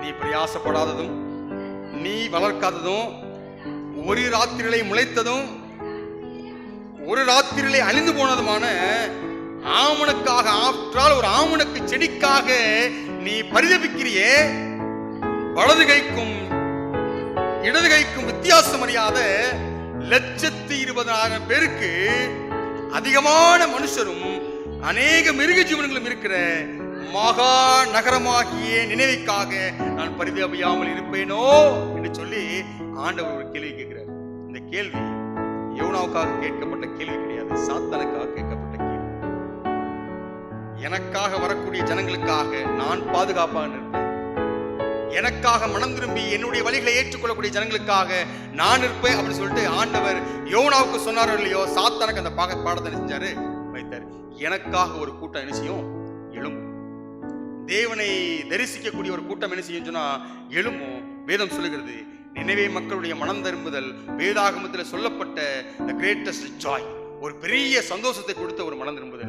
நீ பிரயாசப்படாததும், நீ வளர்க்காததும், ஒரு ராத்திரிகளை முளைத்ததும் ஒரு ராத்திரிகளை அழிந்து போனதுமான ஆமணக்காக, ஆற்றால் ஒரு ஆமணக்கு செடிக்காக நீ பரிதபிக்கிறியே, வலது கைக்கும் இடது கைக்கும் வித்தியாசம் அறியாத 120,000 பேருக்கு அதிகமான மனுஷரும் அநேக மிருக ஜீவன்களும் இருக்கிற மகா நகரமாகிய நினைவுக்காக நான் பரிதபியாமல் இருப்பேனோ என்று சொல்லி ஆண்டவர் ஒரு கேள்வி கேட்கிறார். இந்த கேள்வி யோனாவுக்காக கேட்கப்பட்ட கேள்வி கிடையாது, சாத்தானுக்காக கேட்கப்பட்ட கேள்வி. எனக்காக வரக்கூடிய ஜனங்களுக்காக நான் பாதுகாப்பாக இருப்பேன், எனக்காக மனம் திரும்பி என்னுடைய வழிகளை ஏற்றுக்கொள்ளக்கூடிய ஜனங்களுக்காக நான் இருப்பேன் அப்படின்னு சொல்லிட்டு ஆண்டவர் யோனாவுக்கு சொன்னாரோ இல்லையோ, சாத்தானுக்கு அந்த பாடத்தை செஞ்சாரு, வைத்தார். எனக்காக ஒரு கூட்டம் என்ன செய்யும்? எழும்பும். தேவனை தரிசிக்கக்கூடிய ஒரு கூட்டம் என்ன செய்யும் சொன்னா எழும்பும். வேதம் சொல்லுகிறது, நினைவே மக்களுடைய மனம் திரும்புதல் வேதாகமத்தில் சொல்லப்பட்ட the greatest joy, ஒரு பெரிய சந்தோஷத்தை கொடுத்த ஒரு மனம் திரும்புதல்.